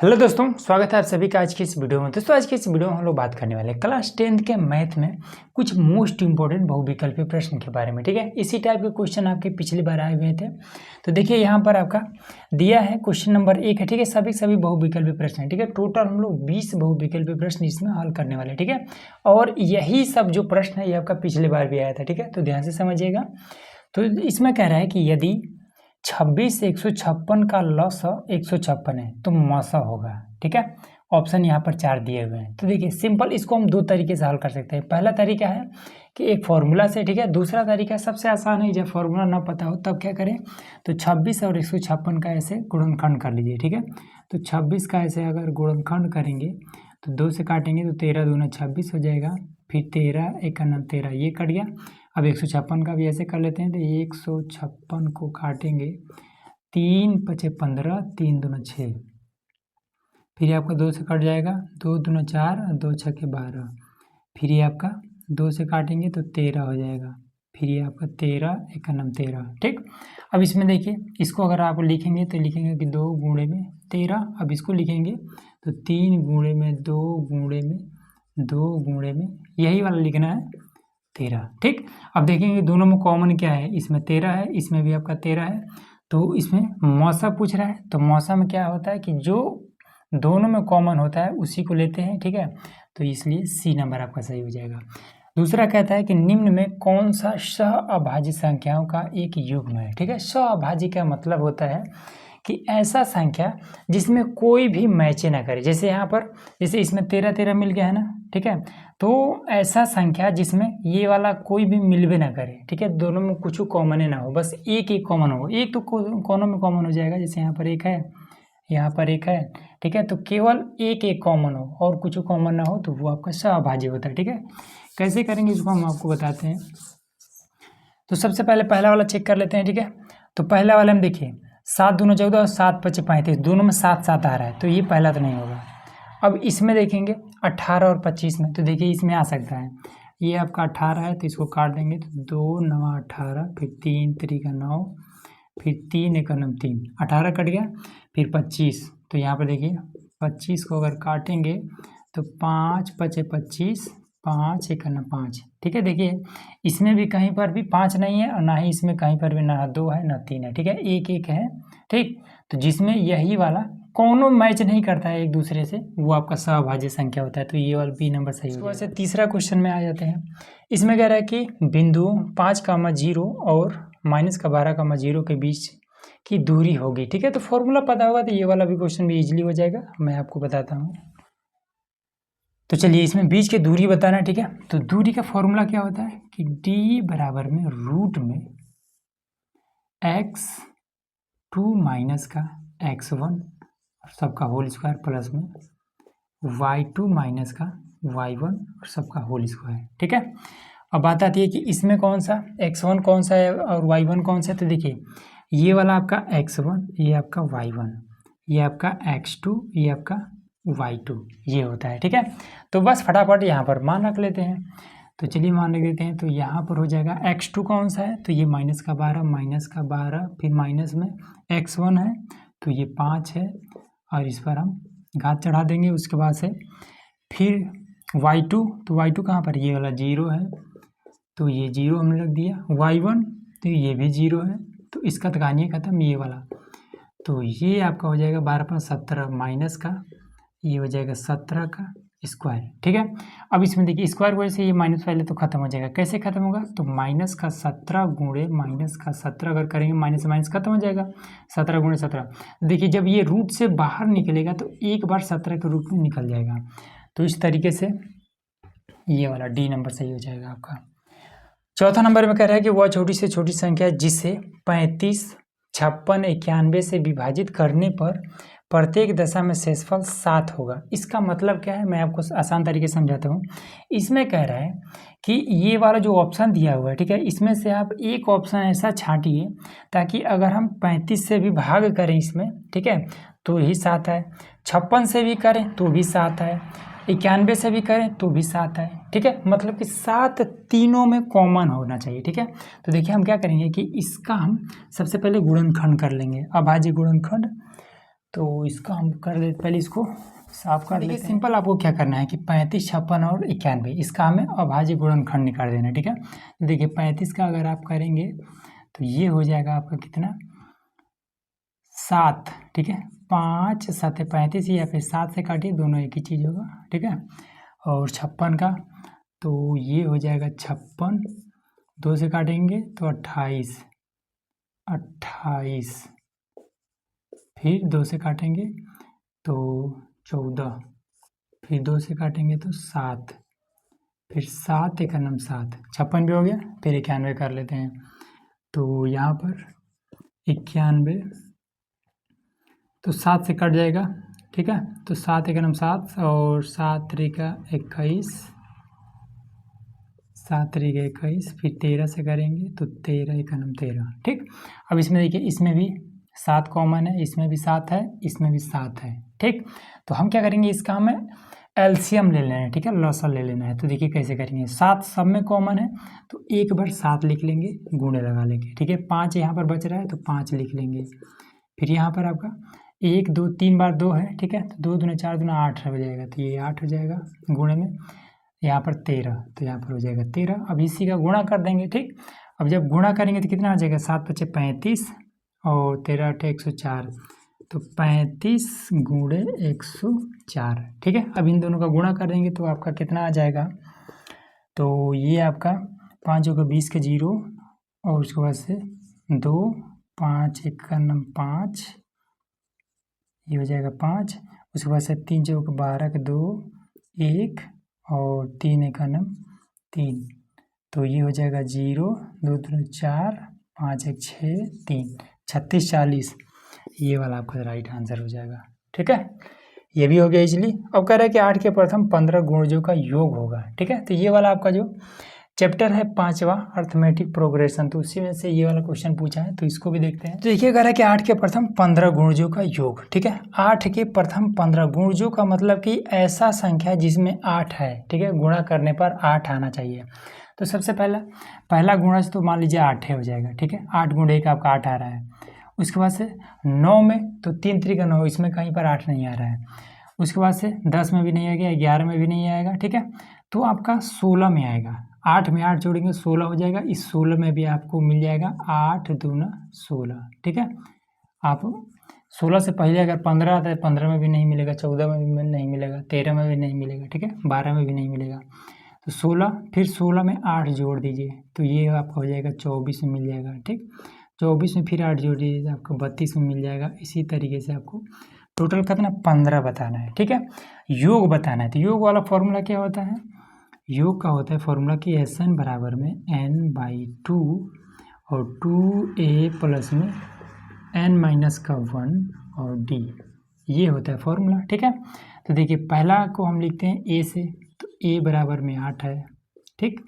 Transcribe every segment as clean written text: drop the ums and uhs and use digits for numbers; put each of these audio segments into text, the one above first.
Hello दोस्तों, स्वागत है आप सभी का आज की इस वीडियो में। दोस्तों आज की इस वीडियो में हम लोग बात करने वाले हैं क्लास 10th के मैथ में कुछ मोस्ट इंपॉर्टेंट बहुविकल्पी प्रश्न के बारे में। ठीक है, इसी टाइप के क्वेश्चन आपके पिछली बार आए हुए थे। तो देखिए यहाँ पर आपका दिया है क्वेश्चन नंबर 1 है। ठीक है, सभी बहुविकल्पी प्रश्न है। ठीक है, टोटल हम लोग 20 बहुविकल्पी प्रश्न इसमें हल करने वाले। ठीक है, और यही सब जो प्रश्न है ये आपका पिछली बार भी आया था। ठीक है, तो ध्यान से समझिएगा। तो इसमें कह रहा है कि यदि 26 से 156 का लॉस 156 है तो मौसा होगा। ठीक है, ऑप्शन यहाँ पर 4 दिए हुए हैं। तो देखिए सिंपल, इसको हम दो तरीके से हल कर सकते हैं। पहला तरीका है कि एक फॉर्मूला से। ठीक है, दूसरा तरीका सबसे आसान है, जब फॉर्मूला ना पता हो तब क्या करें, तो 26 और 156 का ऐसे गुणनखंड कर लीजिए। ठीक है, तो 26 का ऐसे अगर गुणनखंड करेंगे तो 2 से काटेंगे तो 13 दूना 26 हो जाएगा, फिर 13 एक 13 ये कट गया। अब 156 का भी ऐसे कर लेते हैं, तो 156 को काटेंगे 3 पचे 15 3 दूना 6, फिर ये आपका 2 से कट जाएगा, 2 दूना 4 2 छके 12, फिर ये आपका 2 से काटेंगे तो 13 हो जाएगा, फिर ये आपका 13 एक 13। ठीक, अब इसमें देखिए, इसको अगर आप लिखेंगे तो लिखेंगे कि 2 गुणे में 13। अब इसको लिखेंगे तो 3 गुणे में 2 गुणे में 2 गुणे में यही वाला लिखना है 13। ठीक, अब देखेंगे दोनों में कॉमन क्या है, इसमें 13 है, इसमें भी आपका 13 है। तो इसमें मौसा पूछ रहा है, तो मौसा में क्या होता है कि जो दोनों में कॉमन होता है उसी को लेते हैं। ठीक है, तो इसलिए सी नंबर आपका सही हो जाएगा। दूसरा कहता है कि निम्न में कौन सा सह अभाज्य संख्याओं का एक युग्म है। ठीक है, सह अभाज्य का मतलब होता है कि ऐसा संख्या जिसमें कोई भी मैच ना करे। जैसे यहाँ पर, जैसे इसमें 13 मिल गया है ना। ठीक है, तो ऐसा संख्या जिसमें ये वाला कोई भी मिलवे ना करे। ठीक है, दोनों में कुछ कॉमन ना हो, बस एक एक कॉमन हो। एक तो कोनों में कॉमन हो जाएगा, जैसे यहाँ पर एक है, यहाँ पर एक है। ठीक है, तो केवल एक एक कॉमन हो और कुछ कॉमन ना हो तो वो आपका सहअभाज्य होता है। ठीक है, कैसे करेंगे इसको हम आपको बताते हैं। तो सबसे पहले पहला वाला चेक कर लेते हैं। ठीक है, तो पहला वाला में देखिए 7 दूना 14 और 7 पचे 35, दोनों में 7 7 आ रहा है, तो ये पहला तो नहीं होगा। अब इसमें देखेंगे 18 और 25 में, तो देखिए इसमें आ सकता है, ये आपका 18 है तो इसको काट देंगे तो 2 9 18, फिर 3 3 9, फिर 3 1 3, 18 कट गया, फिर 25। तो यहाँ पर देखिए 25 को अगर काटेंगे तो 5 पचे 25, 5 1 5। ठीक है, देखिए इसमें भी कहीं पर भी 5 नहीं है और ना ही इसमें कहीं पर भी ना 2 है ना 3 है। ठीक है, एक एक है। ठीक, तो जिसमें यही वाला कौनों मैच नहीं करता है एक दूसरे से, वो आपका सहअभाज्य संख्या होता है। तो ये वाला बी नंबर सही होगा। वैसे तीसरा क्वेश्चन में आ जाते हैं। इसमें कह रहा है कि बिंदु 5,0 और -12,0 के बीच की दूरी होगी। ठीक है, तो फॉर्मूला पता होगा तो ये वाला भी क्वेश्चन भी इजीली हो जाएगा, मैं आपको बताता हूँ। तो चलिए इसमें बीच की दूरी बताना। ठीक है, तो दूरी का फॉर्मूला क्या होता है कि d बराबर में रूट में x2 माइनस का x1 और सबका होल स्क्वायर प्लस में y2 माइनस का y1 और सबका होल स्क्वायर। ठीक है, अब बात आती है कि इसमें कौन सा x1 कौन सा है और y1 कौन सा है। तो देखिए ये वाला आपका x1, ये आपका y1, ये आपका x2, ये आपका y2, ये होता है। ठीक है, तो बस फटाफट यहाँ पर मान रख लेते हैं। तो चलिए मान रख देते हैं, तो यहाँ पर हो जाएगा x2 कौन सा है, तो ये -12, फिर माइनस में x1 है तो ये 5 है और इस पर हम घात चढ़ा देंगे। उसके बाद से फिर y2, तो y2 कहाँ पर, ये वाला 0 है तो ये 0 हमने रख दिया। y1 तो ये भी 0 है, तो इसका तो कहानी खत्म, ये वाला। तो ये आपका हो जाएगा 12 पर 17 माइनस का, ये हो जाएगा 17 का स्क्वायर। ठीक है, अब इसमें देखिए स्क्वायर वजह से ये माइनस पहले तो खत्म हो जाएगा। कैसे खत्म होगा, तो -17 गुणे -17 अगर करेंगे, माइनस से माइनस खत्म हो जाएगा, 17 गुणे 17। देखिए जब ये रूट से बाहर निकलेगा तो एक बार 17 के रूप में निकल जाएगा। तो इस तरीके से ये वाला डी नंबर सही हो जाएगा आपका। चौथा नंबर में कह रहा है कि वह छोटी से छोटी संख्या जिसे 35, 56, 91 से विभाजित करने पर प्रत्येक दशा में शेषफल 7 होगा। इसका मतलब क्या है, मैं आपको आसान तरीके से समझाता हूँ। इसमें कह रहा है कि ये वाला जो ऑप्शन दिया हुआ है, ठीक है, इसमें से आप एक ऑप्शन ऐसा छांटिए ताकि अगर हम 35 से भी भाग करें इसमें, ठीक है, तो ही 7 है, 56 से भी करें तो भी 7 है, 91 से भी करें तो भी 7 है। ठीक है, मतलब कि 7 तीनों में कॉमन होना चाहिए। ठीक है, तो देखिए हम क्या करेंगे कि इसका हम सबसे पहले गुणनखंड कर लेंगे, अभाज्य गुणनखंड। तो इसका हम कर देते, पहले इसको साफ कर लेते हैं। सिंपल आपको क्या करना है कि 35, 56 और 91 इसका हमें अभाज्य गुणनखंड निकाल देना है, ठीक है। तो देखिए 35 का अगर आप करेंगे तो ये हो जाएगा आपका कितना 7, ठीक है। 5 7 35 या फिर 7 से काटिए, दोनों एक ही चीज़ होगा, ठीक है। और 56 का तो ये हो जाएगा 56, 2 से काटेंगे तो 28, फिर 2 से काटेंगे तो 14, फिर 2 से काटेंगे तो 7, फिर 7 1 7, 56 भी हो गया। फिर 91 कर लेते हैं, तो यहाँ पर 91 तो 7 से कट जाएगा, ठीक है। तो 7 1 7 और 7 3 का 21, 7 3 का 21, फिर 13 से करेंगे तो 13 1 13, ठीक। अब इसमें देखिए, इसमें भी 7 कॉमन है, इसमें भी 7 है, इसमें भी 7 है, ठीक। तो हम क्या करेंगे, इसका हमें एलसीएम ले लेना है, ठीक है, लॉसल ले लेना है। तो देखिए कैसे करेंगे, 7 सब में कॉमन है तो एक बार 7 लिख लेंगे, गुणे लगा लेंगे, ठीक है। 5 यहाँ पर बच रहा है तो 5 लिख लेंगे। फिर यहाँ पर आपका 1 2 3 बार 2 है, ठीक है। तो 2 दूना 4 दूना 8 हो जाएगा, तो ये 8 हो जाएगा गुणे में। यहाँ पर 13, तो यहाँ पर हो जाएगा 13। अब इसी का गुणा कर देंगे, ठीक। अब जब गुणा करेंगे तो कितना आ जाएगा, 7 5 35 और 13 8 104, तो 35 गुणे 104, ठीक है। अब इन दोनों का गुणा कर देंगे तो आपका कितना आ जाएगा, तो ये आपका 5 होगा 20 के 0 और उसके बाद से 2 5 1 5, ये हो जाएगा 5, उसके बाद से 3 चौक 12 के 2 1 और 3 1 3, तो ये हो जाएगा 0 2 3 4 5 1 6 3 36 40, ये वाला आपका राइट आंसर हो जाएगा, ठीक है। ये भी हो गया इजली। अब कह रहा है कि 8 के प्रथम 15 गुणजों का योग होगा, ठीक है। तो ये वाला आपका जो चैप्टर है 5वां अर्थमेटिक प्रोग्रेशन, तो उसी में से ये वाला क्वेश्चन पूछा है, तो इसको भी देखते हैं। तो देखिए कह रहा है कि 8 के प्रथम 15 गुणजों का योग, ठीक है। 8 के प्रथम 15 गुणजों का मतलब कि ऐसा संख्या जिसमें 8 है, ठीक है, गुणा करने पर 8 आना चाहिए। तो सबसे पहला गुणज तो मान लीजिए 8 हो जाएगा, ठीक है। 8 गुणे का आपका 8 आ रहा है। उसके बाद से 9 में तो 3 3 का 9, इसमें कहीं पर 8 नहीं आ रहा है। उसके बाद से 10 में भी नहीं आएगा, 11 में भी नहीं आएगा, ठीक है। तो आपका 16 में आएगा, 8 में 8 जोड़ेंगे 16 हो जाएगा। इस 16 में भी आपको मिल जाएगा 8 दूना 16, ठीक है। आप 16 से पहले अगर 15 आता है, 15 में भी नहीं मिलेगा, 14 में भी नहीं मिलेगा, 13 में भी नहीं मिलेगा, ठीक है, 12 में भी नहीं मिलेगा। तो 16, फिर 16 में 8 जोड़ दीजिए तो ये आपका हो जाएगा 24 में मिल जाएगा, ठीक। 24 में फिर 8 जोड़ दीजिए तो आपको 32 में मिल जाएगा। इसी तरीके से आपको टोटल कितना 15 बताना है, ठीक है। योग बताना है, तो योग वाला फॉर्मूला क्या होता है, योग का होता है फॉर्मूला कि SN बराबर में n/2 और 2a प्लस में n-1 और d, ये होता है फॉर्मूला, ठीक है। तो देखिए पहला को हम लिखते हैं a से, तो a बराबर में 8 है, ठीक।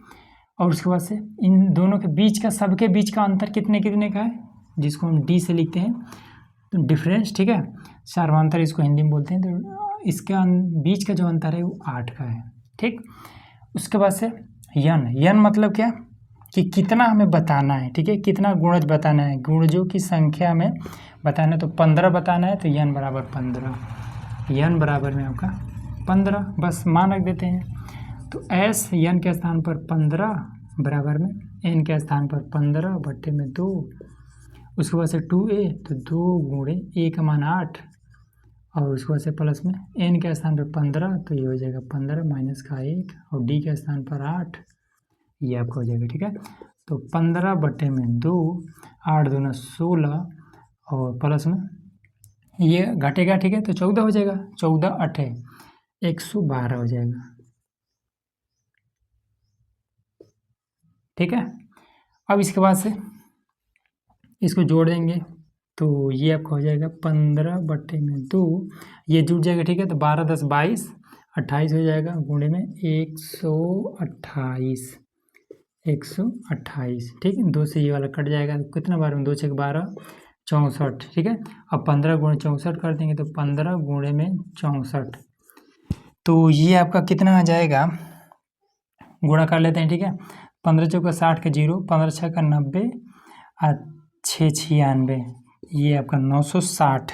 और उसके बाद से इन दोनों के बीच का, सबके बीच का अंतर कितने कितने का है, जिसको हम d से लिखते हैं, तो डिफरेंस, ठीक है, सार्वंतर इसको हिंदी में बोलते हैं। तो इसके बीच का जो अंतर है वो 8 का है, ठीक। उसके बाद से यन मतलब क्या कि कितना हमें बताना है, ठीक है, कितना गुणज बताना है, गुणजों की संख्या में बताना है। तो 15 बताना है, तो यन बराबर 15, यन बराबर में आपका 15, बस मान रख देते हैं। तो एस यन के स्थान पर 15 बराबर में एन के स्थान पर 15/2, उसके बाद से 2a, तो 2 गुणे a का मान 8 और उसके बाद से प्लस में n के स्थान पर 15, तो ये हो जाएगा 15 माइनस का 1 और d के स्थान पर 8, ये आपका हो जाएगा, ठीक है। तो 15/2, 8 दूना 16 और प्लस में ये घटेगा, ठीक है, तो 14 हो जाएगा, 14 8 112 हो जाएगा, ठीक है। अब इसके बाद से इसको जोड़ देंगे तो ये आपका हो जाएगा 15/2, ये जुड़ जाएगा, ठीक है। तो 12 10 22 28 हो जाएगा, गुणे में 128, 128, ठीक है। 2 से ये वाला कट जाएगा, तो कितना बार में 2 6 12 64, ठीक है। अब 15 गुणे 64 कर देंगे तो 15 गुणे में 64, तो ये आपका कितना आ जाएगा, गुणा कर लेते हैं, ठीक है। 15 चौका 60 के 0, 15 6 का 90 और 6 96, ये आपका 960,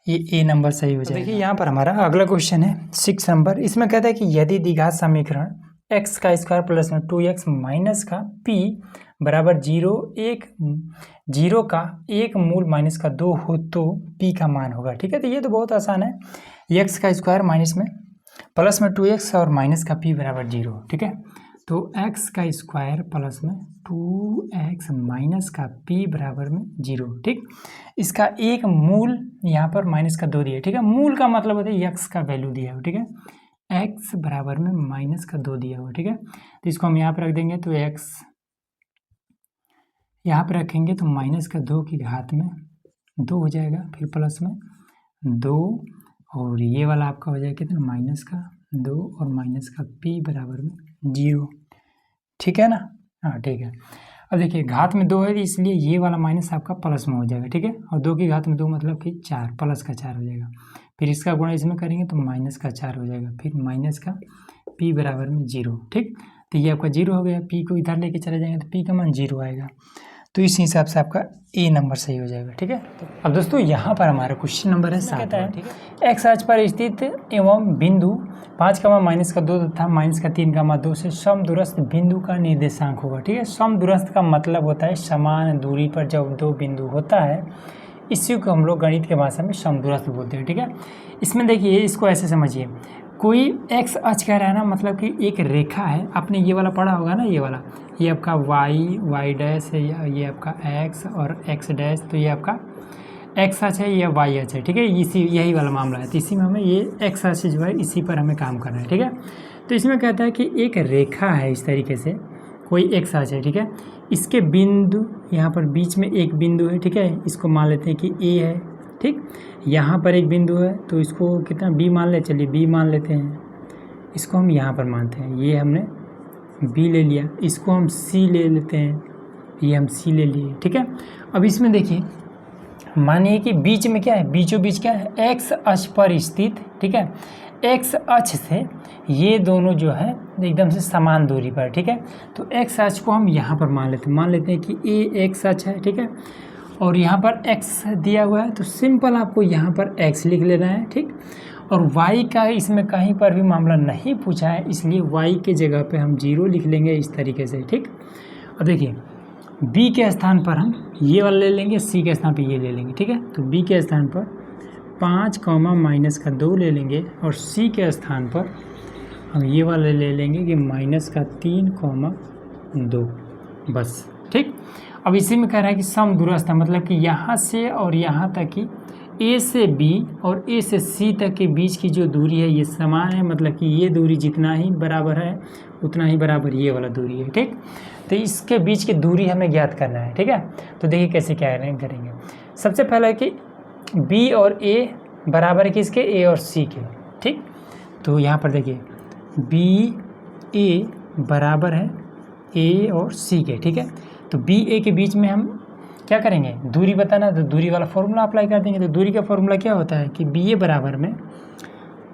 ये ए नंबर सही हो जाएगा। देखिए यहाँ पर हमारा अगला क्वेश्चन है 6 नंबर। इसमें कहता है कि यदि द्विघात समीकरण x का स्क्वायर प्लस में 2x माइनस का p बराबर 0 का एक मूल माइनस का 2 हो तो p का मान होगा। ठीक है, तो ये तो बहुत आसान है। x का स्क्वायर माइनस में प्लस में 2x और माइनस का p बराबर 0। ठीक है, तो x का स्क्वायर प्लस में 2x माइनस का p बराबर में 0। ठीक, इसका एक मूल यहाँ पर माइनस का 2 दिया। ठीक है, मूल का मतलब होता है x का वैल्यू दिया हुआ। ठीक है, x बराबर में माइनस का 2 दिया हुआ। ठीक है, तो इसको हम यहाँ पर रख देंगे, तो x यहाँ पर रखेंगे तो माइनस का 2 की घात में 2 हो जाएगा, फिर प्लस में 2 और ये वाला आपका हो जाएगा कितना, माइनस का 2 और माइनस का p बराबर में 0। ठीक है ना, हाँ ठीक है। अब देखिए घात में 2 है इसलिए ये वाला माइनस आपका प्लस में हो जाएगा। ठीक है, और 2 की घात में 2 मतलब कि 4, प्लस का 4 हो जाएगा। फिर इसका गुणा इसमें करेंगे तो माइनस का 4 हो जाएगा, फिर माइनस का p बराबर में 0। ठीक, तो ये आपका 0 हो गया। p को इधर लेके चले जाएंगे तो p का मान 0 आएगा, तो इस हिसाब से आपका ए नंबर सही हो जाएगा। ठीक है, अब दोस्तों यहाँ पर हमारा क्वेश्चन नंबर है 7 है। ठीक है, एक्स अक्ष पर स्थित एवं बिंदु 5 माइनस का 2 तथा माइनस का 3 2 से समदूरस्थ बिंदु का निर्देशांक होगा। ठीक है, समदूरस्थ का मतलब होता है समान दूरी पर जब दो बिंदु होता है, इसी को हम लोग गणित के भाषा में समदूरस्थ बोलते हैं। ठीक है, इसमें देखिए इसको ऐसे समझिए, कोई एक्स अक्ष का रहना मतलब कि एक रेखा है, आपने ये वाला पढ़ा होगा ना, ये वाला, ये आपका वाई डैश है, ये आपका एक्स और एक्स डैश, तो ये आपका एक्स अक्ष है, ये वाई अक्ष है। ठीक है, यही वाला मामला है, तो इसी में हमें ये एक्स अक्ष जो है इसी पर हमें काम करना है। ठीक है, तो इसमें कहता है कि एक रेखा है इस तरीके से, कोई एक्स अक्ष है। ठीक है, इसके बिंदु यहाँ पर बीच में एक बिंदु है। ठीक है, इसको मान लेते हैं कि ए है। ठीक, यहाँ पर एक बिंदु है तो इसको कितना बी मान ले, चलिए बी मान लेते हैं, इसको हम यहाँ पर मानते हैं, ये हमने बी ले लिया, इसको हम सी ले लेते हैं, ये हम सी ले लिए। ठीक है, अब इसमें देखिए मानिए कि बीच में क्या है, बीचों बीच क्या है, एक्स अक्ष पर स्थित। ठीक है, एक्स अक्ष से ये दोनों जो है एकदम से समान दूरी पर। ठीक है, तो एक्स अक्ष को हम यहाँ पर मान लेते हैं कि ए एक्स अक्ष है। ठीक है, और यहाँ पर x दिया हुआ है तो सिंपल आपको यहाँ पर x लिख लेना है। ठीक, और y का इसमें कहीं पर भी मामला नहीं पूछा है, इसलिए y के जगह पे हम 0 लिख लेंगे इस तरीके से। ठीक, अब देखिए b के स्थान पर हम ये वाला ले लेंगे, c के स्थान पर ये ले लेंगे। ठीक है, तो b के स्थान पर 5 माइनस का 2 ले लेंगे और c के स्थान पर हम ये वाला ले लेंगे कि माइनस का 3 2 बस। ठीक, अब इसी में कह रहा है कि समदूरस्थ है, मतलब कि यहाँ से और यहाँ तक की ए से बी और ए से सी तक के बीच की जो दूरी है ये समान है, मतलब कि ये दूरी जितना ही बराबर है उतना ही बराबर ये वाला दूरी है। ठीक, तो इसके बीच की दूरी हमें ज्ञात करना है। ठीक है, तो देखिए कैसे क्या करेंगे। सबसे पहले कि बी और ए बराबर है किसके, ए और सी के। ठीक, तो यहाँ पर देखिए बी ए बराबर है ए और सी के। ठीक है, तो बी ए के बीच में हम क्या करेंगे, दूरी बताना, तो दूरी वाला फॉर्मूला अप्लाई कर देंगे। तो दूरी का फॉर्मूला क्या होता है कि बी ए बराबर में,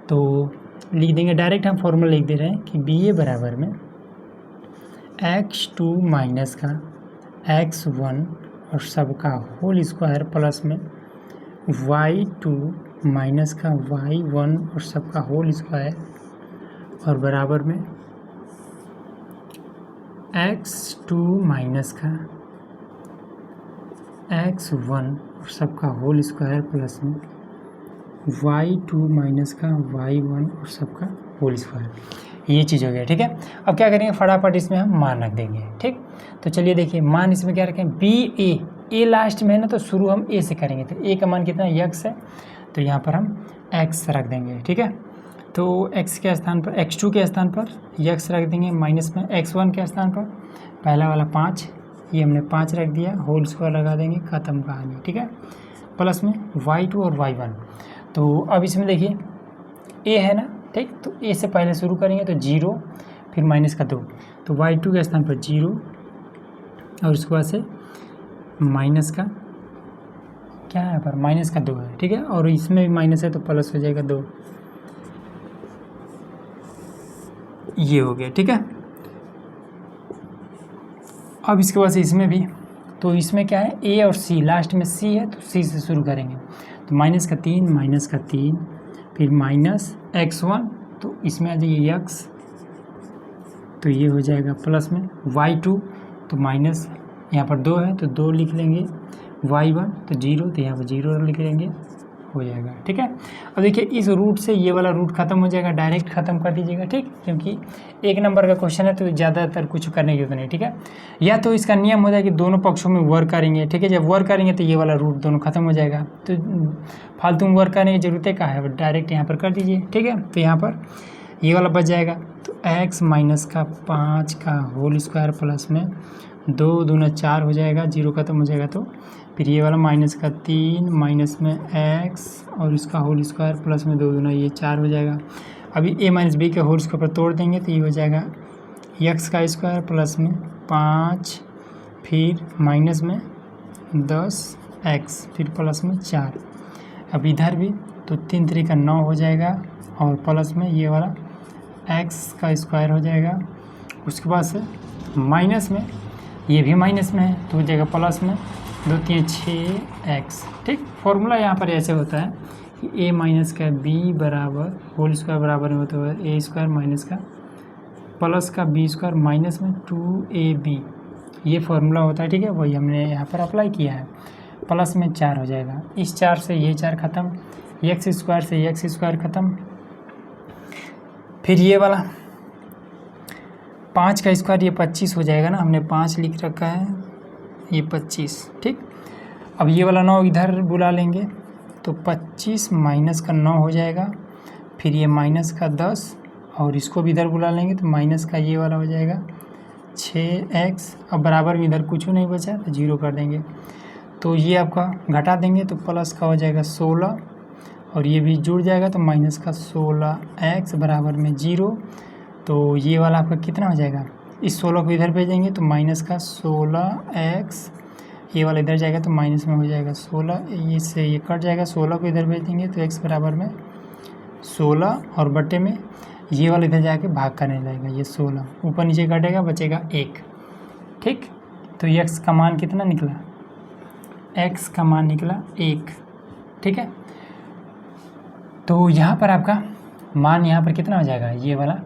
तो लिख देंगे डायरेक्ट, हम फॉर्मूला लिख दे रहे हैं कि बी ए बराबर में x2 माइनस का x1 और सबका होल स्क्वायर प्लस में y2 माइनस का y1 और सबका होल स्क्वायर और बराबर में x2 माइनस का x1 और सबका होल स्क्वायर प्लस में y2 माइनस का y1 और सबका होल स्क्वायर, ये चीज़ हो गया। ठीक है, अब क्या करेंगे, फटाफट इसमें हम मान रख देंगे। ठीक, तो चलिए देखिए मान इसमें क्या रखें, बी ए लास्ट में है ना, तो शुरू हम ए से करेंगे, तो ए का मान कितना x है, तो यहाँ पर हम x रख देंगे। ठीक है, तो x के स्थान पर x2 के स्थान पर x रख देंगे, माइनस में x1 के स्थान पर पहला वाला 5, ये हमने 5 रख दिया, होल स्क्वायर लगा देंगे, ख़त्म कहानी। ठीक है, प्लस में y2 और y1। तो अब इसमें देखिए a है ना, ठीक, तो a से पहले शुरू करेंगे तो 0, फिर माइनस का 2, तो y2 के स्थान पर 0 और उसके बाद से माइनस का क्या है पर माइनस का 2 है। ठीक है, और इसमें भी माइनस है तो प्लस हो जाएगा 2, ये हो गया। ठीक है, अब इसके बाद से इसमें भी, तो इसमें क्या है, ए और सी, लास्ट में सी है तो सी से शुरू करेंगे, तो -3 फिर -x1, तो इसमें आ जाइए x, तो ये हो जाएगा प्लस में y2, तो माइनस यहाँ पर 2 है तो 2 लिख लेंगे, y1 तो 0, तो यहाँ पर 0 लिख लेंगे, हो जाएगा। ठीक है, अब देखिए इस रूट से ये वाला रूट खत्म हो जाएगा, डायरेक्ट खत्म कर दीजिएगा। ठीक, क्योंकि 1 नंबर का क्वेश्चन है तो ज़्यादातर कुछ करने की जरूरत नहीं। ठीक है, या तो इसका नियम हो जाए कि दोनों पक्षों में वर्क करेंगे। ठीक है, जब वर्क करेंगे तो ये वाला रूट दोनों खत्म हो जाएगा, तो फालतू में वर्क करने की जरूरत क्या है, डायरेक्ट यहाँ पर कर दीजिए। ठीक है, तो यहाँ पर ये वाला बच जाएगा, तो x - 5 का होल स्क्वायर प्लस में 2 दूना 4 हो जाएगा, 0 खत्म हो जाएगा, तो फिर ये वाला -3 माइनस में x और इसका होल स्क्वायर प्लस में 2 दूना ये 4 हो जाएगा। अभी a - b के होल स्क्वायर पर तोड़ देंगे तो ये हो जाएगा x का स्क्वायर प्लस में 5 फिर माइनस में 10x फिर प्लस में 4। अब इधर भी तो 3 3 का 9 हो जाएगा और प्लस में ये वाला x का स्क्वायर हो जाएगा। उसके बाद से माइनस में ये भी माइनस में है तो हो जाएगा प्लस में 2 3 6x। ठीक, फॉर्मूला यहाँ पर ऐसे होता है कि a माइनस का b बराबर होल स्क्वायर बराबर में होता है a स्क्वायर माइनस का प्लस का b स्क्वायर माइनस में 2ab, ये फॉर्मूला होता है। ठीक है, वही हमने यहाँ पर अप्लाई किया है। प्लस में 4 हो जाएगा, इस 4 से ये 4 खत्म, x स्क्वायर से x स्क्वायर खत्म, फिर ये वाला 5 का स्क्वायर ये 25 हो जाएगा ना, हमने 5 लिख रखा है, ये 25। ठीक, अब ये वाला 9 इधर बुला लेंगे तो 25 माइनस का 9 हो जाएगा, फिर ये माइनस का 10 और इसको भी इधर बुला लेंगे तो माइनस का ये वाला हो जाएगा 6x। अब बराबर में इधर कुछ नहीं बचा तो 0 कर देंगे, तो ये आपका घटा देंगे तो प्लस का हो जाएगा 16 और ये भी जुड़ जाएगा तो माइनस का 16x बराबर में 0। तो ये वाला आपका कितना हो जाएगा, इस 16 को इधर भेजेंगे तो माइनस का 16x, ये वाला इधर जाएगा तो माइनस में हो जाएगा 16, इससे ये कट जाएगा, 16 को इधर भेज देंगे तो x बराबर में 16 और बट्टे में ये वाला इधर जाके भाग करने लगेगा, ये 16 ऊपर नीचे कटेगा बचेगा 1। ठीक, तो x का मान कितना निकला, x का मान निकला 1। ठीक है, तो यहाँ पर आपका मान यहाँ पर कितना हो जाएगा, ये वाला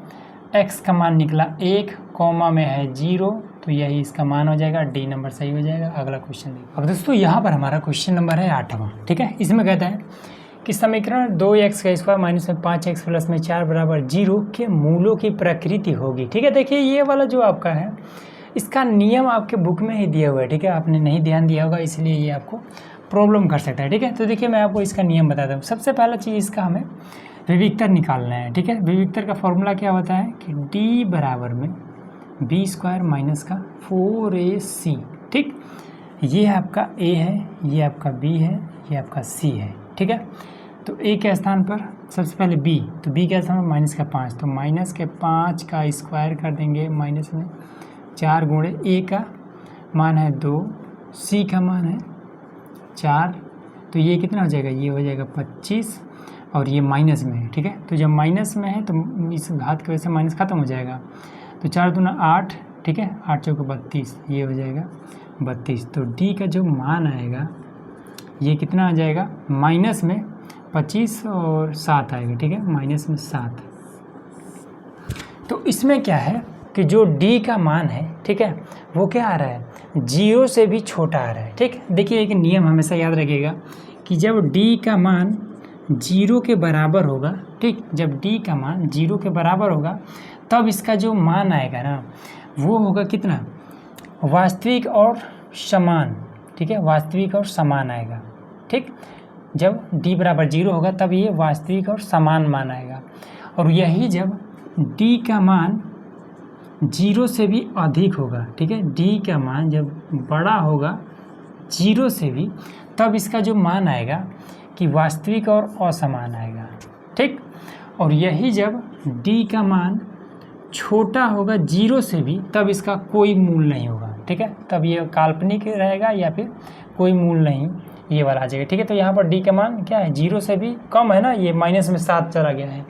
x का मान निकला 1, कॉमा में है 0, तो यही इसका मान हो जाएगा, डी नंबर सही हो जाएगा। अगला क्वेश्चन देखिए। अब दोस्तों यहाँ पर हमारा क्वेश्चन नंबर है 8वां। ठीक है, इसमें कहता है कि समीकरण 2x का स्क्वायर माइनस में 5x प्लस में 4 बराबर 0 के मूलों की प्रकृति होगी। ठीक है, देखिए ये वाला जो आपका है इसका नियम आपके बुक में ही दिया हुआ है। ठीक है, आपने नहीं ध्यान दिया होगा इसलिए ये आपको प्रॉब्लम कर सकता है। ठीक है, तो देखिए मैं आपको इसका नियम बताता हूँ। सबसे पहला चीज़ इसका हमें विविक्तर निकालना है। ठीक है, विविक्तर का फॉर्मूला क्या होता है कि d बराबर में b स्क्वायर माइनस का 4ac। ठीक, ये आपका a है, ये आपका b है, ये आपका c है। ठीक है, तो a के स्थान पर सबसे पहले b, तो b के स्थान पर माइनस का 5, तो माइनस के 5 का स्क्वायर कर देंगे, माइनस में 4 गुणे a का मान है 2, c का मान है 4, तो ये कितना हो जाएगा, ये हो जाएगा 25 और ये माइनस में है। ठीक है, तो जब माइनस में है तो इस घात की वजह से माइनस खत्म हो जाएगा, तो 4 दूना 8। ठीक है, 8 चौके 32, ये हो जाएगा 32। तो d का जो मान आएगा ये कितना आ जाएगा, माइनस में 25 और 7 आएगा। ठीक है, माइनस में 7। तो इसमें क्या है कि जो d का मान है, ठीक है, वो क्या आ रहा है, 0 से भी छोटा आ रहा है। ठीक, देखिए एक नियम हमेशा याद रखिएगा कि जब d का मान 0 के बराबर होगा, ठीक, जब d का मान 0 के बराबर होगा तब इसका जो मान आएगा ना वो होगा कितना, वास्तविक और समान। ठीक है, वास्तविक और समान आएगा। ठीक, जब d बराबर 0 होगा तब ये वास्तविक और समान मान आएगा, और यही जब d का मान 0 से भी अधिक होगा, ठीक है, d का मान जब बड़ा होगा 0 से भी, तब इसका जो मान आएगा कि वास्तविक और असमान आएगा। ठीक, और यही जब d का मान छोटा होगा 0 से भी, तब इसका कोई मूल नहीं होगा। ठीक है, तब ये काल्पनिक रहेगा या फिर कोई मूल नहीं, ये वाला आ जाएगा। ठीक है, तो यहाँ पर d का मान क्या है, 0 से भी कम है ना, ये माइनस में 7 चला गया है,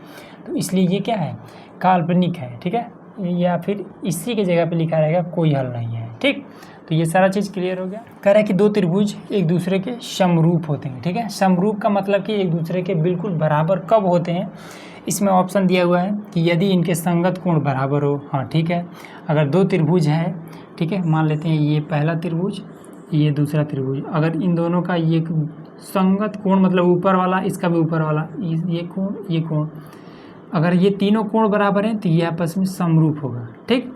तो इसलिए ये क्या है, काल्पनिक है। ठीक है, या फिर इसी के जगह पे लिखा रहेगा कोई हल नहीं है। ठीक, तो ये सारा चीज़ क्लियर हो गया। कह रहा है कि दो त्रिभुज एक दूसरे के समरूप होते हैं, ठीक है। समरूप का मतलब कि एक दूसरे के बिल्कुल बराबर कब होते हैं, इसमें ऑप्शन दिया हुआ है कि यदि इनके संगत कोण बराबर हो। हाँ ठीक है, अगर दो त्रिभुज है, ठीक है, मान लेते हैं ये पहला त्रिभुज, ये दूसरा त्रिभुज, अगर इन दोनों का ये संगत कोण मतलब ऊपर वाला, इसका भी ऊपर वाला, ये कोण, अगर ये तीनों कोण बराबर हैं तो ये आपस में समरूप होगा, ठीक।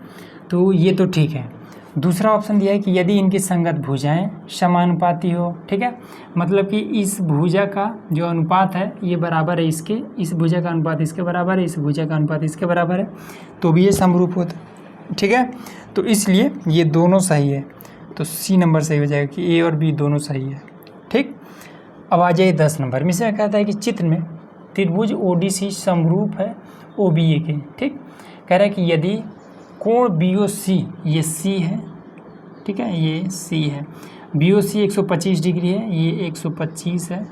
तो ये तो ठीक है। दूसरा ऑप्शन दिया है कि यदि इनकी संगत भुजाएं समानुपाती हो, ठीक है, मतलब कि इस भुजा का जो अनुपात है ये बराबर है इसके, इस भुजा का अनुपात इसके बराबर है, इस भुजा का अनुपात इसके बराबर है, तो भी ये समरूप होता है, ठीक है। तो इसलिए ये दोनों सही है, तो सी नंबर सही हो जाएगा कि ए और बी दोनों सही है, ठीक। अब आ जाइए 10 नंबर में। से कहता है कि चित्र में त्रिभुज ओडीसी समरूप है ओबीए के, ठीक। कह रहा है कि यदि कोण बीओसी, ये सी है, ठीक है, ये सी है, बीओसी 125 डिग्री है, ये 125 है,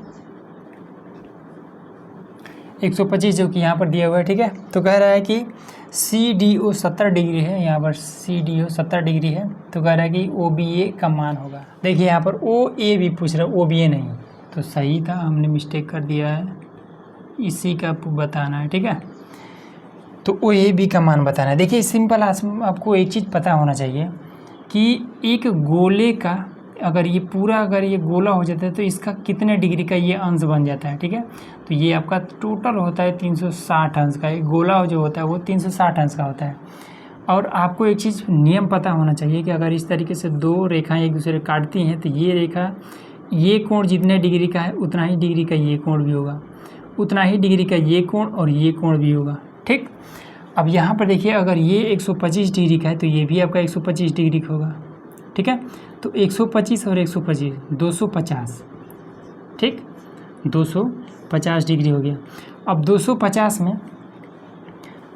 125 जो कि यहाँ पर दिया हुआ है, ठीक है। तो कह रहा है कि सी डी ओ 70 डिग्री है, यहाँ पर सी डी ओ 70 डिग्री है, तो कह रहा है कि ओ बी ए का मान होगा। देखिए यहाँ पर ओ ए भी पूछ रहा है, ओ बी ए नहीं, तो सही था, हमने मिस्टेक कर दिया है, इसी का बताना है, ठीक है। तो ओ ए बी का मान बताना है। देखिए सिंपल, आपको एक चीज़ पता होना चाहिए कि एक गोले का अगर ये पूरा अगर ये गोला हो जाता है तो इसका कितने डिग्री का ये अंश बन जाता है, ठीक है। तो ये आपका टोटल होता है 360 अंश का, एक गोला जो होता है वो 360 अंश का होता है। और आपको एक चीज़ नियम पता होना चाहिए कि अगर इस तरीके से दो रेखाएं एक दूसरे काटती हैं तो ये रेखा, ये कोण जितने डिग्री का है उतना ही डिग्री का ये कोण भी होगा, उतना ही डिग्री का ये कोण और ये कोण भी होगा, ठीक। अब यहाँ पर देखिए अगर ये 125 डिग्री का है तो ये भी आपका 125 डिग्री का होगा, ठीक है। तो 125 और 125 250, ठीक, 250 डिग्री हो गया। अब 250 में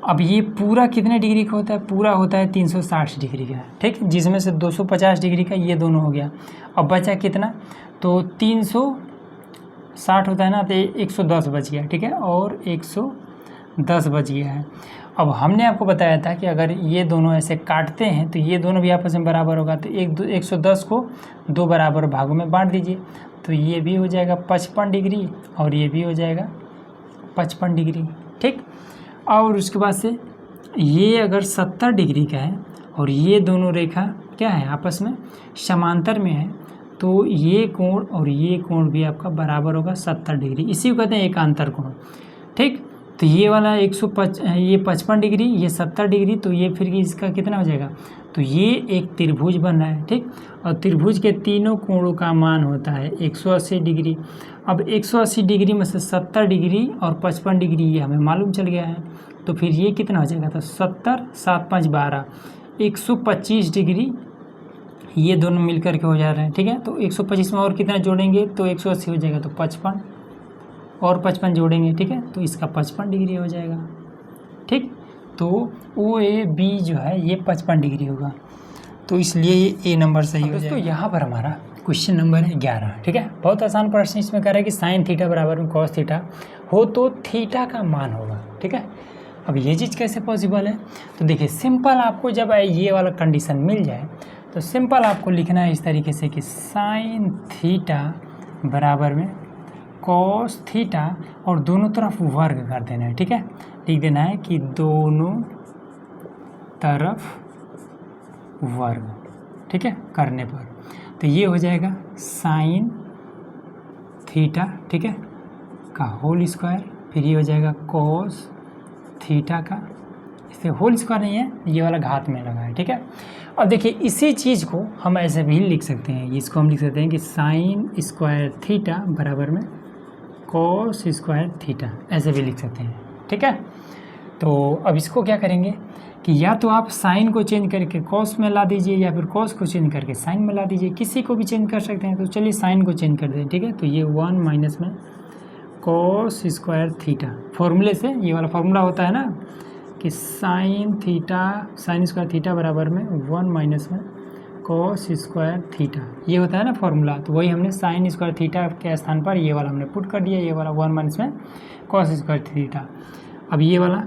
अब ये पूरा कितने डिग्री का होता है, पूरा होता है 360 डिग्री का, ठीक, जिसमें से 250 डिग्री का ये दोनों हो गया। अब बचा कितना, तो 360 होता है ना, तो 110 बच गया, ठीक है, और 110 बच गया है। अब हमने आपको बताया था कि अगर ये दोनों ऐसे काटते हैं तो ये दोनों भी आपस में बराबर होगा, तो 110 को दो बराबर भागों में बांट दीजिए, तो ये भी हो जाएगा 55 डिग्री और ये भी हो जाएगा 55 डिग्री, ठीक। और उसके बाद से ये अगर 70 डिग्री का है और ये दोनों रेखा क्या है आपस में समांतर में है, तो ये कोण और ये कोण भी आपका बराबर होगा 70 डिग्री, इसी को कहते हैं एकांतर कोण, ठीक। तो ये वाला 55 डिग्री, ये 70 डिग्री, तो ये फिर इसका कितना हो जाएगा, तो ये एक त्रिभुज बन रहा है, ठीक। और त्रिभुज के तीनों कोणों का मान होता है 180 डिग्री। अब 180 डिग्री में से 70 डिग्री और 55 डिग्री ये हमें मालूम चल गया है, तो फिर ये कितना हो जाएगा, तो 70 7 5 12 125 डिग्री ये दोनों मिलकर के हो जा रहे हैं, ठीक है। तो 125 में और कितना जोड़ेंगे तो 180 हो जाएगा, तो 55 और 55 जोड़ेंगे, ठीक है, तो इसका 55 डिग्री हो जाएगा, ठीक। तो ओ ए बी जो है ये 55 डिग्री होगा, तो इसलिए ये ए नंबर सही हो जाएगा। तो यहाँ पर हमारा क्वेश्चन नंबर है 11, ठीक है। बहुत आसान प्रश्न इसमें कह रहा है कि साइन थीटा बराबर में कॉस थीटा हो तो थीटा का मान होगा, ठीक है। अब ये चीज़ कैसे पॉसिबल है, तो देखिए सिंपल, आपको जब ये वाला कंडीशन मिल जाए तो सिंपल आपको लिखना है इस तरीके से कि साइन थीटा बराबर में कॉस थीटा और दोनों तरफ वर्ग कर देना है, ठीक है। लिख देना है कि दोनों तरफ वर्ग, ठीक है, करने पर तो ये हो जाएगा साइन थीटा, ठीक है, का होल स्क्वायर, फिर ये हो जाएगा कॉस थीटा का, इसे होल स्क्वायर नहीं है, ये वाला घात में लगा है, ठीक है। अब देखिए इसी चीज़ को हम ऐसे भी लिख सकते हैं, इसको हम लिख सकते हैं कि साइन स्क्वायर थीटा बराबर में कॉस स्क्वायर थीटा, ऐसे भी लिख सकते हैं, ठीक है। तो अब इसको क्या करेंगे कि या तो आप साइन को चेंज करके कॉस में ला दीजिए या फिर कॉस को चेंज करके साइन में ला दीजिए, किसी को भी चेंज कर सकते हैं। तो चलिए साइन को चेंज कर दें, ठीक है। तो ये 1 माइनस में कॉस स्क्वायर थीटा, फॉर्मूले से ये वाला फार्मूला होता है ना कि साइन स्क्वायर थीटा बराबर में 1 माइनस में कॉस स्क्वायर थीटा, ये होता है ना फॉर्मूला। तो वही हमने साइन स्क्वायर थीटा के स्थान पर ये वाला हमने पुट कर दिया, ये वाला 1 माइनस में कॉस स्क्वायर थीटा। अब ये वाला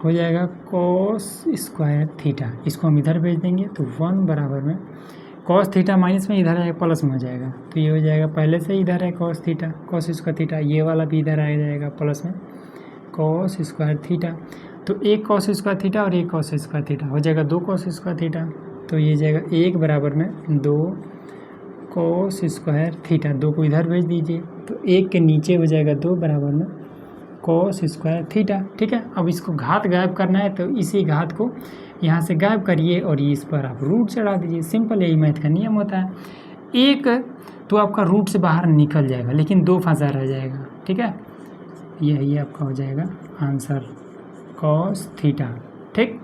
हो जाएगा कॉस स्क्वायर थीटा, इसको हम इधर भेज देंगे, तो 1 बराबर में कॉस थीटा माइनस में इधर है प्लस में हो जाएगा, तो ये हो जाएगा पहले से इधर है cos theta cos square theta, ये वाला भी इधर आ जाएगा प्लस में कॉस स्क्वायर थीटा। तो एक कॉस स्क्वायर थीटा और एक कॉस स्क्वायर थीटा हो जाएगा 2 कॉस स्क्वायर थीटा, तो ये जाएगा 1 बराबर में 2 कॉस स्क्वायर थीटा। 2 को इधर भेज दीजिए, तो 1 के नीचे हो जाएगा 2 बराबर में कॉस स्क्वायर थीटा। ठीक है, अब इसको घात गायब करना है, तो इसी घात को यहाँ से गायब करिए और ये इस पर आप रूट चढ़ा दीजिए। सिंपल, यही मैथ का नियम होता है। एक तो आपका रूट से बाहर निकल जाएगा, लेकिन 2 फंसा रह जाएगा। ठीक है, यही आपका हो जाएगा आंसर कॉस थीटा। ठीक,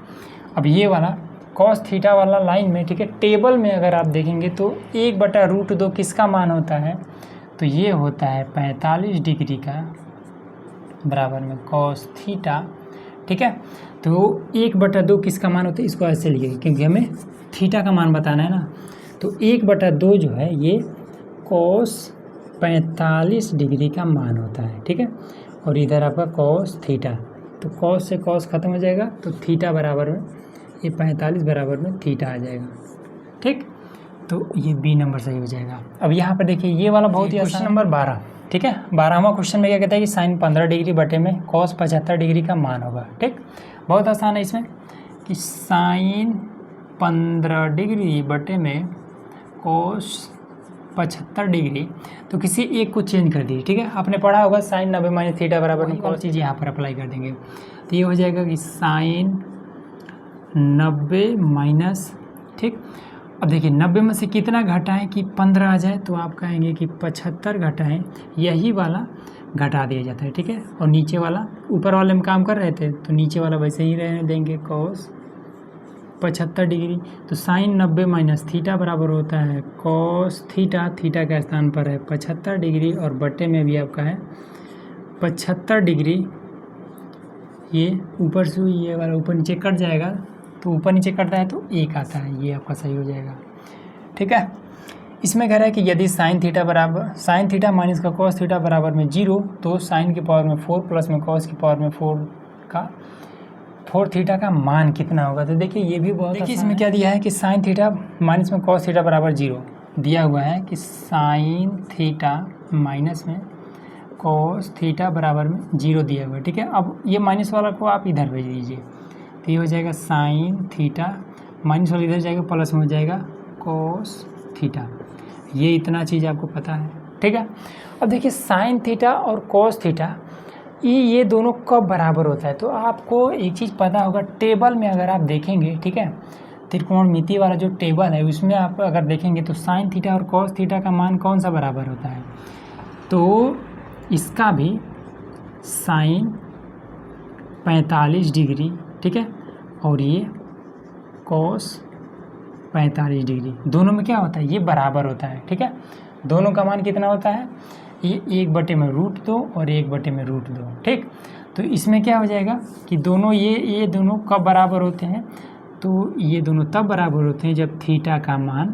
अब ये वाला कॉस थीटा वाला लाइन में, ठीक है, टेबल में अगर आप देखेंगे तो 1/√2 किसका मान होता है, तो ये होता है 45 डिग्री का बराबर में कॉस थीटा। ठीक है, तो 1/2 किसका मान होता है, इसको ऐसे लिखिए क्योंकि हमें थीटा का मान बताना है ना। तो 1/2 जो है ये कॉस 45 डिग्री का मान होता है। ठीक है, और इधर आपका कॉस थीटा, तो कॉस से कॉस खत्म हो जाएगा, तो थीटा बराबर में ये 45 बराबर में थीटा आ जाएगा। ठीक, तो ये बी नंबर सही हो जाएगा। अब यहाँ पर देखिए ये वाला बहुत ही क्वेश्चन नंबर 12। ठीक है, 12वां क्वेश्चन में क्या कहता है कि साइन 15 डिग्री बटे में कॉस 75 डिग्री का मान होगा। ठीक, बहुत आसान है इसमें कि साइन 15 डिग्री बटे में कॉस 75 डिग्री, तो किसी एक को चेंज कर दीजिए। ठीक है, आपने पढ़ा होगा साइन 90 माइनस थीटा बराबर में कौन चीज़ यहाँ पर अप्लाई कर देंगे, तो ये हो जाएगा कि साइन 90 माइनस। ठीक, अब देखिए 90 में से कितना घटाएं कि 15 आ जाए, तो आप कहेंगे कि 75 घटाएं, यही वाला घटा दिया जाता है। ठीक है, और नीचे वाला ऊपर वाले में काम कर रहे थे, तो नीचे वाला वैसे ही रहने देंगे कॉस 75 डिग्री। तो साइन 90 माइनस थीटा बराबर होता है कॉस थीटा, थीटा का स्थान पर है 75 डिग्री और बटे में भी आपका है 75 डिग्री। ये ऊपर से ये वाला ऊपर नीचे कट जाएगा, तो ऊपर नीचे कटता है तो 1 आता है, ये आपका सही हो जाएगा। ठीक है, इसमें कह रहा है कि यदि साइन थीटा माइनस का कॉस थीटा बराबर में 0, तो साइन की पावर में 4 प्लस में कॉस की पावर में 4 थीटा का मान कितना होगा। तो देखिए ये भी बहुत, देखिए इसमें क्या दिया है कि साइन थीटा माइनस में कॉस थीटा बराबर 0 दिया हुआ है कि साइन थीटा माइनस में कॉस थीटा बराबर में 0 दिया हुआ है। ठीक है, अब ये माइनस वाला को आप इधर भेज दीजिए, तो ये हो जाएगा साइन थीटा माइनस वाला इधर जाएगा प्लस में हो जाएगा कॉस थीटा। ये इतना चीज़ आपको पता है। ठीक है, अब देखिए साइन थीटा और कॉस थीटा ये दोनों कब बराबर होता है, तो आपको एक चीज़ पता होगा, टेबल में अगर आप देखेंगे, ठीक है, त्रिकोणमिति वाला जो टेबल है उसमें आप अगर देखेंगे तो साइन थीटा और कॉस थीटा का मान कौन सा बराबर होता है, तो इसका भी साइन 45 डिग्री, ठीक है, और ये कॉस 45 डिग्री, दोनों में क्या होता है, ये बराबर होता है। ठीक है, दोनों का मान कितना होता है, ये 1/√2 और 1/√2। ठीक, तो इसमें क्या हो जाएगा कि दोनों ये दोनों कब बराबर होते हैं, तो ये दोनों तब बराबर होते हैं जब थीटा का मान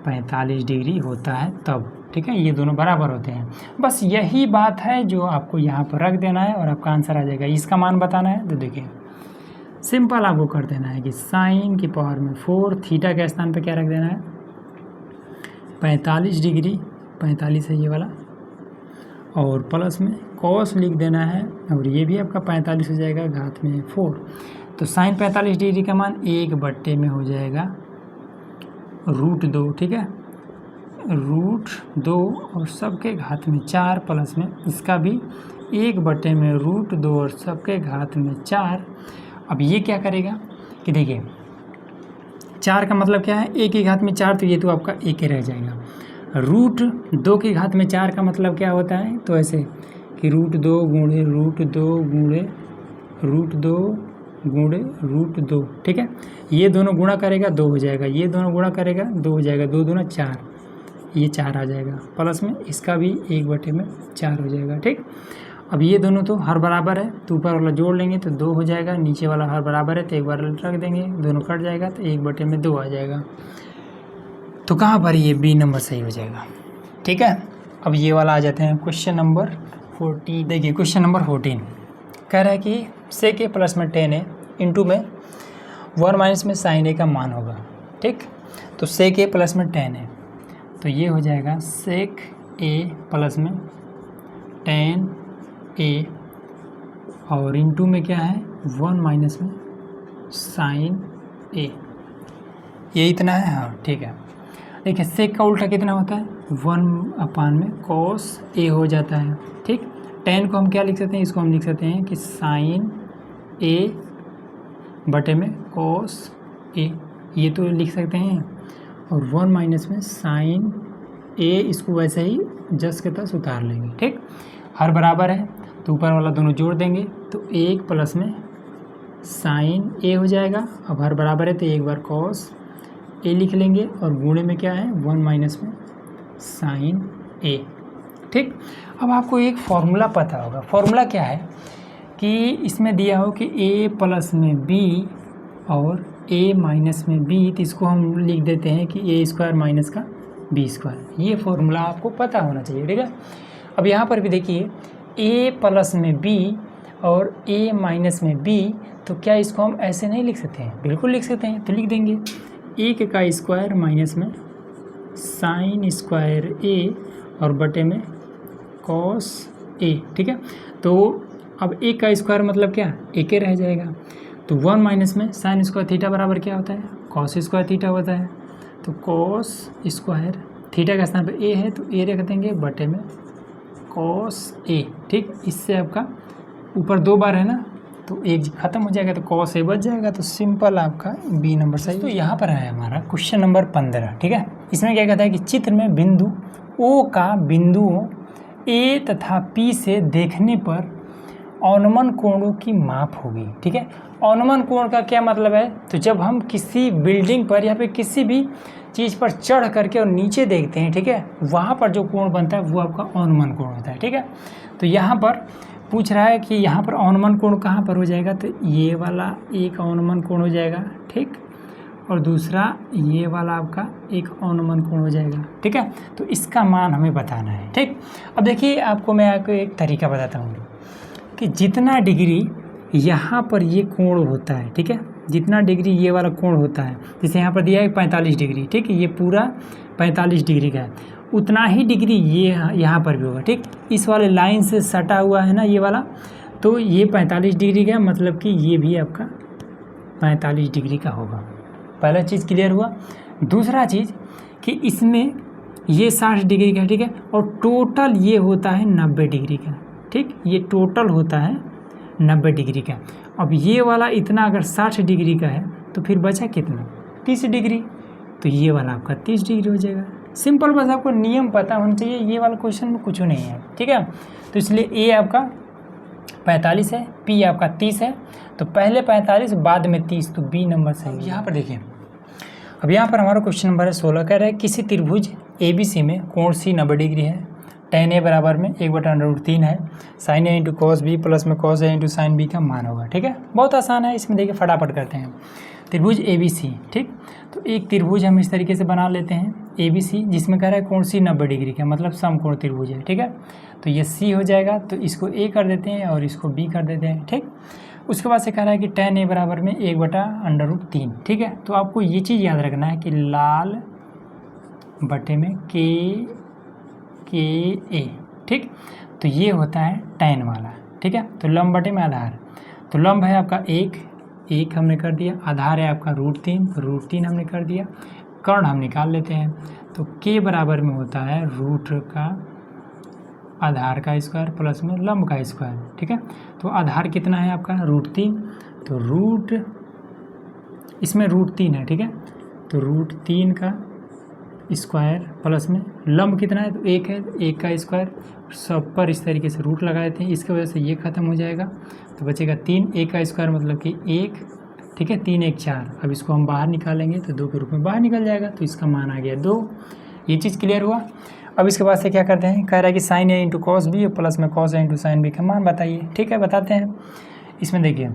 45 डिग्री होता है तब। ठीक है, ये दोनों बराबर होते हैं। बस यही बात है जो आपको यहाँ पर रख देना है और आपका आंसर आ जाएगा। इसका मान बताना है तो देखिए सिंपल आपको कर देना है कि साइन की पावर में 4, थीटा के स्थान पर क्या रख देना है 45 डिग्री, 45 है ये वाला, और प्लस में कॉस लिख देना है, और ये भी आपका 45 हो जाएगा घात में 4। तो साइन 45 डिग्री का मान 1/2 में हो जाएगा √2। ठीक है, √2 और सबके घात में 4 प्लस में इसका भी 1/2 में √2 और सबके घात में 4। अब ये क्या करेगा कि देखिए 4 का मतलब क्या है, 1 की घात में 4, तो ये तो आपका 1 रह जाएगा। √2 की घात में 4 का मतलब क्या होता है, तो ऐसे कि √2 गुणे √2 गुणे √2 गुणे √2। ठीक है, ये दोनों गुणा करेगा 2 हो जाएगा, ये दोनों गुणा करेगा 2 हो जाएगा, 2 दूना 4, ये 4 आ जाएगा, प्लस में इसका भी 1/4 में 4 हो जाएगा। ठीक, अब ये दोनों तो हर बराबर है, तो ऊपर वाला जोड़ लेंगे तो 2 हो जाएगा, नीचे वाला हर बराबर है तो एक बार रख देंगे, दोनों कट जाएगा तो 1/2 में 2 आ जाएगा। तो कहाँ पर ये बी नंबर सही हो जाएगा। ठीक है, अब ये वाला आ जाते हैं क्वेश्चन नंबर 14। देखिए क्वेश्चन नंबर 14 कह रहा है कि सेक ए प्लस में 10 है इंटू में 1 माइनस में साइन ए का मान होगा। ठीक, तो सेक ए प्लस में टेन है, तो ये हो जाएगा सेक ए प्लस में टेन ए, और इनटू में क्या है 1 माइनस में साइन ए, ये इतना है। हाँ ठीक है, देखिए सेक का उल्टा कितना होता है 1 में कॉस ए हो जाता है। ठीक, टेन को हम क्या लिख सकते हैं, इसको हम लिख सकते हैं कि साइन ए बटे में कॉस ए, ये तो लिख सकते हैं, और 1 माइनस में साइन ए, इसको वैसे ही जस के तस उतार लेंगे। ठीक, हर बराबर है तो ऊपर वाला दोनों जोड़ देंगे तो 1 प्लस में साइन ए हो जाएगा। अब हर बराबर है तो एक बार कॉस ए लिख लेंगे, और गुणे में क्या है 1 माइनस में साइन ए। ठीक, अब आपको एक फॉर्मूला पता होगा, फॉर्मूला क्या है कि इसमें दिया हो कि a प्लस में b और a माइनस में b, तो इसको हम लिख देते हैं कि a स्क्वायर माइनस का b स्क्वायर। ये फॉर्मूला आपको पता होना चाहिए। ठीक है, अब यहाँ पर भी देखिए a प्लस में b और a माइनस में b, तो क्या इसको हम ऐसे नहीं लिख सकते हैं? बिल्कुल लिख सकते हैं, तो लिख देंगे 1 का स्क्वायर माइनस में साइन स्क्वायर a और बटे में कॉस a। ठीक है, तो अब 1 का स्क्वायर मतलब क्या, 1 रह जाएगा, तो 1 माइनस में साइन स्क्वायर थीटा बराबर क्या होता है, कॉस स्क्वायर थीटा होता है, तो कॉस स्क्वायर थीटा का स्थान पर a है तो a रख देंगे बटे में कॉस a। ठीक, इससे आपका ऊपर 2 बार है ना, तो एक खत्म हो जाएगा तो कॉस ए बच जाएगा, तो सिंपल आपका बी नंबर सही। तो यहाँ पर है हमारा क्वेश्चन नंबर 15। ठीक है, इसमें क्या कहता है कि चित्र में बिंदु ओ का बिंदुओं ए तथा पी से देखने पर अनुमान कोणों की माप होगी। ठीक है, अनुमान कोण का क्या मतलब है, तो जब हम किसी बिल्डिंग पर या फिर किसी भी चीज़ पर चढ़ करके और नीचे देखते हैं, ठीक है, वहाँ पर जो कोण बनता है वो आपका अनुमान कोण होता है। ठीक है, तो यहाँ पर पूछ रहा है कि यहाँ पर अनुमान कोण कहाँ पर हो जाएगा, तो ये वाला एक अनुमान कोण हो जाएगा। ठीक, और दूसरा ये वाला आपका एक अनुमान कोण हो जाएगा। ठीक है, तो इसका मान हमें बताना है। ठीक, अब देखिए आपको मैं आपको एक तरीका बताता हूँ कि जितना डिग्री यहाँ पर ये कोण होता है, ठीक है, जितना डिग्री ये वाला कोण होता है, जैसे यहाँ पर दिया है 45 डिग्री, ठीक है, ये पूरा 45 डिग्री का है, उतना ही डिग्री ये यहाँ पर भी होगा। ठीक, इस वाले लाइन से सटा हुआ है ना ये वाला, तो ये 45 डिग्री का, मतलब कि ये भी आपका 45 डिग्री का होगा। पहला चीज़ क्लियर हुआ। दूसरा चीज़ कि इसमें ये 60 डिग्री का, ठीक है, और टोटल ये होता है 90 डिग्री का। ठीक, ये टोटल होता है 90 डिग्री का। अब ये वाला इतना अगर 60 डिग्री का है तो फिर बचा कितना, 30 डिग्री, तो ये वाला आपका 30 डिग्री हो जाएगा। सिंपल, बस आपको नियम पता होना चाहिए, ये वाला क्वेश्चन में कुछ नहीं है। ठीक है, तो इसलिए ए आपका 45 है, पी आपका 30 है, तो पहले 45 बाद में 30, तो बी नंबर सही। यहाँ पर देखिए, अब यहाँ पर हमारा क्वेश्चन नंबर 16 कह रहा है किसी त्रिभुज ABC में कोण सी 90 डिग्री है, tan a बराबर में 1/√3 है, sin a into cos B plus में cos a into sine B का मान होगा। ठीक है, बहुत आसान है, इसमें देखिए फटाफट करते हैं। त्रिभुज ABC, ठीक, तो एक त्रिभुज हम इस तरीके से बना लेते हैं ABC, जिसमें कह रहा है कोण सी 90 डिग्री का, मतलब समकोण त्रिभुज है। ठीक है, तो ये C हो जाएगा, तो इसको A कर देते हैं और इसको B कर देते हैं। ठीक, उसके बाद से कह रहा है कि tan a बराबर में 1/√3। ठीक है, तो आपको ये चीज़ याद रखना है कि लाल बटे में के ए। ठीक, तो ये होता है tan वाला। ठीक है, तो लंब बटे में आधार, तो लंब है आपका 1 हमने कर दिया, आधार है आपका √3 हमने कर दिया, कर्ण हम निकाल लेते हैं, तो k बराबर में होता है रूट का आधार का स्क्वायर प्लस में लंब का स्क्वायर। ठीक है, तो आधार कितना है आपका √3, तो रूट इसमें √3 है। ठीक है, तो √3 का स्क्वायर प्लस में लंब कितना है, तो 1 है, 1 का स्क्वायर, सब पर इस तरीके से रूट लगा देते हैं, इसकी वजह से ये खत्म हो जाएगा, तो बचेगा 3, 1 का स्क्वायर मतलब कि 1। ठीक है, 3 1 4, अब इसको हम बाहर निकालेंगे तो 2 के रूप में बाहर निकल जाएगा, तो इसका मान आ गया 2। ये चीज़ क्लियर हुआ। अब इसके बाद से क्या करते हैं, कह रहा है कि साइन ए इंटू कॉस बी प्लस में cos A into sine B का मान बताइए। ठीक है, बताते हैं। इसमें देखिए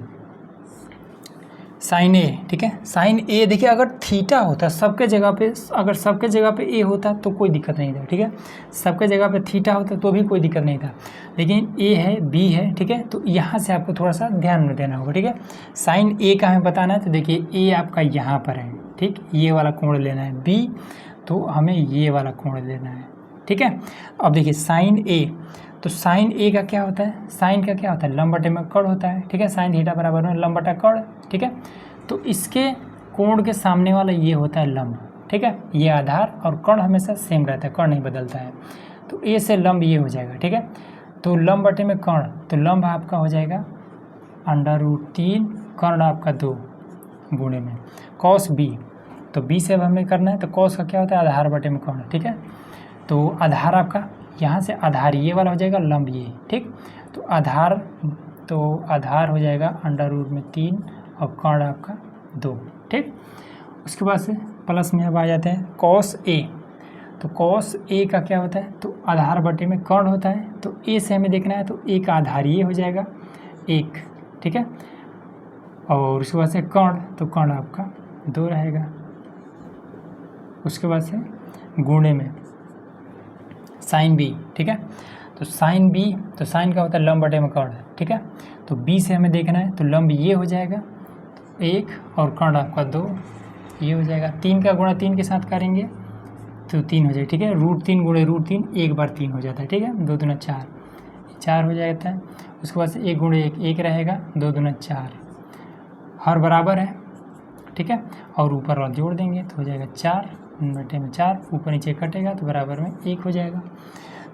साइन ए, ठीक है। साइन ए देखिए अगर थीटा होता सबके जगह पे, अगर सबके जगह पे ए होता तो कोई दिक्कत नहीं था, ठीक है। सबके जगह पे थीटा होता तो भी कोई दिक्कत नहीं था, लेकिन ए है, बी है, ठीक है। तो यहाँ से आपको थोड़ा सा ध्यान में देना होगा, ठीक है। साइन ए का हमें बताना है तो देखिए ए आपका यहाँ पर है, ठीक, ये वाला कोण लेना है। बी तो हमें ये वाला कोण लेना है, ठीक है। अब देखिए साइन ए, तो साइन ए का क्या होता है, साइन का क्या होता है, लंब बटे में कर्ण होता है, ठीक है। साइन थीटा बराबर में लंब बटा कर्ण, ठीक है। तो इसके कोण के सामने वाला ये होता है लंब, ठीक है। ये आधार और कर्ण हमेशा सेम रहता है, कर्ण नहीं बदलता है। तो ए से लंब ये हो जाएगा, ठीक है। तो लंब बटे में कर्ण, तो लंब आपका हो जाएगा √3, कर्ण आपका 2 गुणे में कॉस बी, तो बी से अब हमें करना है, तो कॉस का क्या होता है, आधार बटे में कर्ण, ठीक है। तो आधार आपका यहाँ से आधार ये वाला हो जाएगा, लंब ये, ठीक। तो आधार हो जाएगा √3 और कर्ण आपका 2, ठीक। उसके बाद से प्लस में अब आ जाते हैं कॉस ए, तो कॉस ए का क्या होता है, तो आधार बटे में कर्ण होता है। तो ए से हमें देखना है, तो ए का आधार ये हो जाएगा 1, ठीक है। और उसके बाद से कर्ण, तो कर्ण आपका 2 रहेगा। उसके बाद से गुणे में साइन बी, ठीक है। तो साइन बी, तो साइन का होता है लंब बटे में कर्ण, ठीक है। तो बी से हमें देखना है, तो लंब ये हो जाएगा 1 और कर्ण आपका 2, ये हो जाएगा। 3 का गुणा 3 के साथ करेंगे तो 3 हो जाएगा, ठीक है। √3 गुणे √3 एक बार 3 हो जाता है, ठीक है। 2 दूना 4, 4 हो जाता है। उसके बाद से 1 गुणे 1 1 रहेगा, 2 दूना 4, हर बराबर है, ठीक है। और ऊपर वाला जोड़ देंगे तो हो जाएगा 4 बटे में 4, ऊपर नीचे कटेगा तो बराबर में 1 हो जाएगा।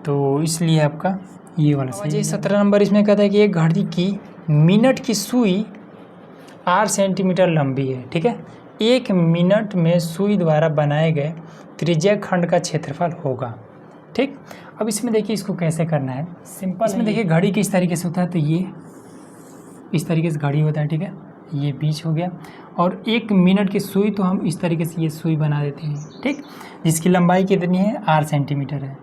तो इसलिए आपका ये वाला सही है। 17 नंबर इसमें कहता है कि एक घड़ी की मिनट की सुई 8 सेंटीमीटर लंबी है, ठीक है। 1 मिनट में सुई द्वारा बनाए गए त्रिज्या खंड का क्षेत्रफल होगा, ठीक। अब इसमें देखिए इसको कैसे करना है, सिंपल। इसमें देखिए घड़ी किस तरीके से होता है, तो ये इस तरीके से घड़ी होता है, ठीक है। ये बीच हो गया और 1 मिनट की सुई, तो हम इस तरीके से ये सुई बना देते हैं, ठीक। जिसकी लंबाई कितनी है, 8 सेंटीमीटर है,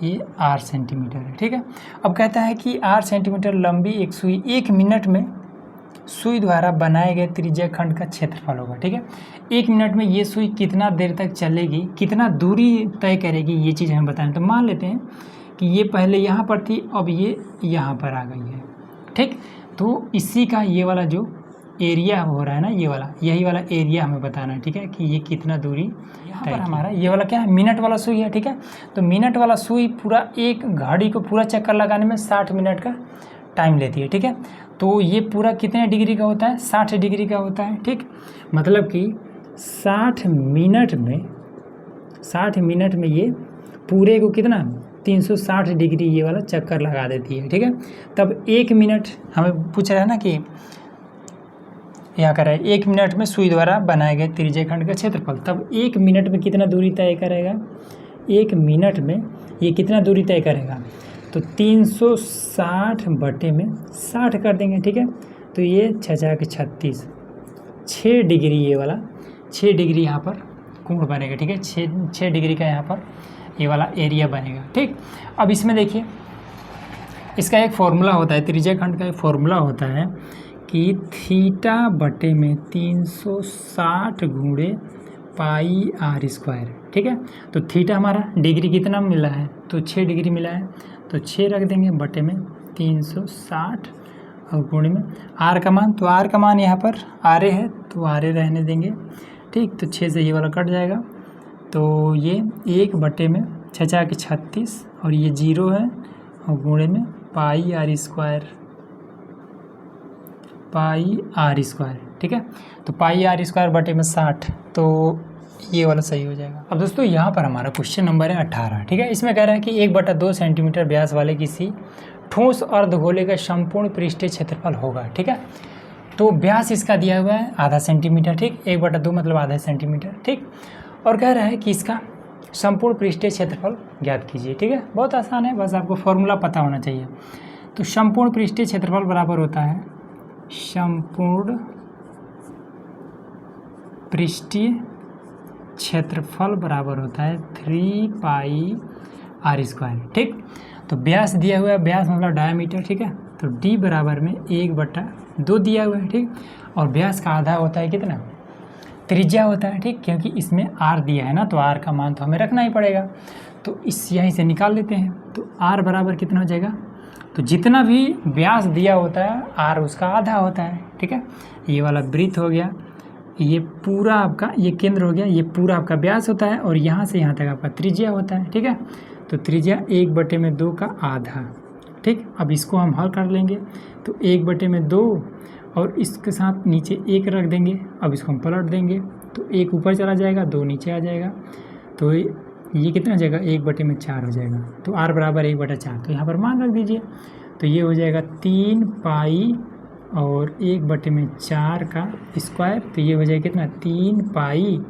ये 8 सेंटीमीटर है, ठीक है। अब कहता है कि 8 सेंटीमीटर लंबी एक सुई 1 मिनट में सुई द्वारा बनाए गए त्रिज्या खंड का क्षेत्रफल होगा, ठीक है। 1 मिनट में ये सुई कितना देर तक चलेगी, कितना दूरी तय करेगी, ये चीज़ हमें बताएं। तो मान लेते हैं कि ये पहले यहाँ पर थी, अब ये यहाँ पर आ गई है, ठीक। तो इसी का ये वाला जो एरिया हो रहा है ना, ये वाला, यही वाला एरिया हमें बताना है, ठीक है, कि ये कितना दूरी यहाँ पर हमारा ये वाला क्या है, मिनट वाला सुई है, ठीक है। तो मिनट वाला सुई पूरा एक घड़ी को पूरा चक्कर लगाने में 60 मिनट का टाइम लेती है, ठीक है। तो ये पूरा कितने डिग्री का होता है, 60 डिग्री का होता है, ठीक। मतलब कि 60 मिनट में ये पूरे को कितना 360 डिग्री ये वाला चक्कर लगा देती है, ठीक है। तब 1 मिनट हमें पूछ रहा है ना कि यहाँ कर रहा है 1 मिनट में सुई द्वारा बनाए गए त्रिज्या खंड का क्षेत्रफल, तब 1 मिनट में कितना दूरी तय करेगा, 1 मिनट में ये कितना दूरी तय करेगा, तो 360 बटे में 60 कर देंगे, ठीक है। तो ये 6 के 36, 6 डिग्री ये वाला 6 डिग्री यहाँ पर कोण बनेगा, ठीक है। 6 डिग्री का यहाँ पर ये वाला एरिया बनेगा, ठीक। अब इसमें देखिए इसका एक फॉर्मूला होता है, त्रिज्या खंड का एक फॉर्मूला होता है कि थीटा बटे में 360 गुणे पाई r², ठीक है। तो थीटा हमारा डिग्री कितना मिला है, तो 6 डिग्री मिला है, तो 6 रख देंगे बटे में 360 और गुणे में r का मान, तो r का मान यहाँ पर r है तो r रहने देंगे, ठीक। तो 6 से ये वाला कट जाएगा, तो ये 1 बटे में 6 के 36 और ये 0 है और गुणे में पाई r², ठीक है। तो पाई r² बटे में 60, तो ये वाला सही हो जाएगा। अब दोस्तों यहाँ पर हमारा क्वेश्चन नंबर है 18, ठीक है। इसमें कह रहा है कि 1/2 सेंटीमीटर व्यास वाले किसी ठोस अर्धगोले का संपूर्ण पृष्ठीय क्षेत्रफल होगा, ठीक है। तो व्यास इसका दिया हुआ है आधा सेंटीमीटर, ठीक। 1/2 मतलब आधा सेंटीमीटर, ठीक। और कह रहा है कि इसका संपूर्ण पृष्ठीय क्षेत्रफल ज्ञात कीजिए, ठीक है। बहुत आसान है, बस आपको फॉर्मूला पता होना चाहिए। तो संपूर्ण पृष्ठीय क्षेत्रफल बराबर होता है संपूर्ण पृष्ठीय क्षेत्रफल बराबर होता है 3 पाई r², ठीक। तो व्यास दिया हुआ है, व्यास मतलब डायमीटर, ठीक है। तो d बराबर में 1/2 दिया हुआ है, ठीक। और व्यास का आधा होता है कितना, त्रिज्या होता है, ठीक, क्योंकि इसमें r दिया है ना, तो r का मान तो हमें रखना ही पड़ेगा। तो इस यहीं से निकाल लेते हैं। तो r बराबर कितना हो जाएगा, तो जितना भी व्यास दिया होता है r उसका आधा होता है, ठीक है। ये वाला वृत्त हो गया, ये पूरा आपका ये केंद्र हो गया, ये पूरा आपका व्यास होता है और यहाँ से यहाँ तक आपका त्रिज्या होता है, ठीक है। तो त्रिज्या 1/2 का आधा, ठीक। अब इसको हम हल कर लेंगे, तो 1/2 और इसके साथ नीचे 1 रख देंगे। अब इसको हम पलट देंगे तो 1 ऊपर चला जाएगा, 2 नीचे आ जाएगा। तो ये कितना हो जाएगा, 1/4 हो जाएगा। तो r बराबर 1/4, तो यहाँ पर मान रख दीजिए। तो ये हो जाएगा 3 पाई और 1/4 का स्क्वायर। तो ये हो जाएगा कितना, 3 पाई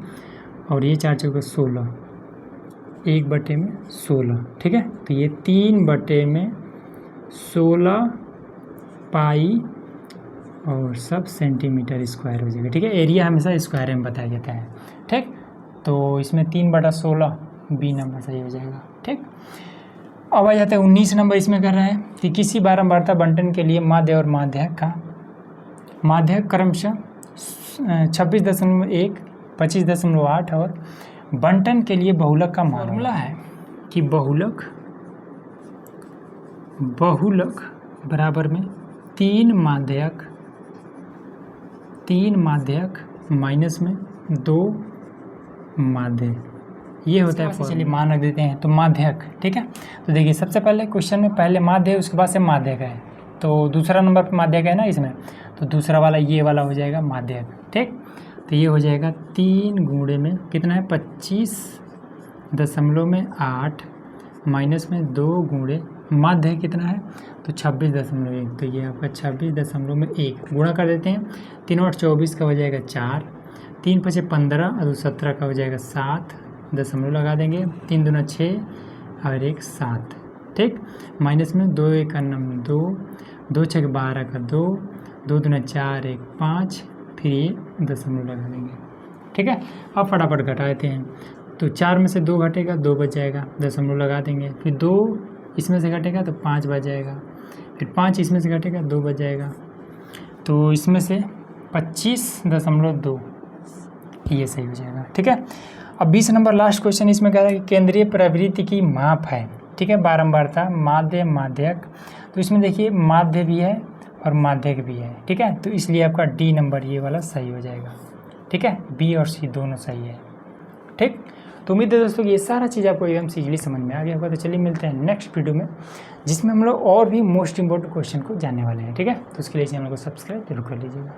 और ये 4 चौके 16, 1/16, ठीक है। तो ये 3/16 पाई और सब सेंटीमीटर स्क्वायर हो जाएगा, ठीक है। एरिया हमेशा स्क्वायर में बताया जाता है, ठीक। तो इसमें 3/16 बी नंबर सही हो जाएगा, ठीक। अब आ जाता है 19 नंबर। इसमें कर रहा है कि किसी बारंबारता बंटन के लिए माध्य और माध्यक का माध्यक क्रमशः 26.1, 25.8 और बंटन के लिए बहुलक का फॉर्मूला है कि बहुलक बराबर में 3 माध्यक माइनस में 2 माध्य, ये होता है। चलिए मान रख देते हैं। तो माध्यक, ठीक है। तो देखिए सबसे पहले क्वेश्चन में पहले माध्य है, उसके बाद से माध्यक है। तो दूसरा नंबर पर माध्यक है ना इसमें, तो दूसरा वाला ये वाला हो जाएगा माध्यक, ठीक। तो ये हो जाएगा 3 गुणे में कितना है, 25.8 माइनस में 2 गुणे माध्य कितना है, तो 26.1। तो ये आपका 26.1 गुणा कर देते हैं। 3 और 24 का हो जाएगा 4, 3 5 15 और 17 का हो जाएगा 7, दशमलव लगा देंगे। 3 दूना 6 और 1 7, ठीक। माइनस में 2 1 का 9 2, 2 6 12 का 2, 2 दूना 4 1 5, फिर ये दशमलव लगा देंगे, ठीक है। अब फटाफट घटा देते हैं। तो 4 में से 2 घटेगा, 2 बच जाएगा, दशमलव लगा देंगे। फिर 2 इसमें से घटेगा तो 5 बच जाएगा, फिर 5 इसमें से घटेगा, 2 बच जाएगा। तो इसमें से 25.2 ये सही हो जाएगा, ठीक है। अब 20 नंबर लास्ट क्वेश्चन इसमें कह रहा है कि केंद्रीय प्रवृत्ति की माप है, ठीक है, बारंबारता माध्य माध्यक। तो इसमें देखिए माध्य भी है और माध्यक भी है, ठीक है। तो इसलिए आपका डी नंबर ये वाला सही हो जाएगा, ठीक है। बी और सी दोनों सही है, ठीक। तो उम्मीद है दोस्तों कि ये सारा चीज़ आपको एकदम से इजीली समझ में आ गया होगा। तो चलिए मिलते हैं नेक्स्ट वीडियो में, जिसमें हम लोग और भी मोस्ट इंपॉर्टेंट क्वेश्चन को जानने वाले हैं, ठीक है। तो उसके लिए हम लोग को सब्सक्राइब जरूर कर लीजिएगा।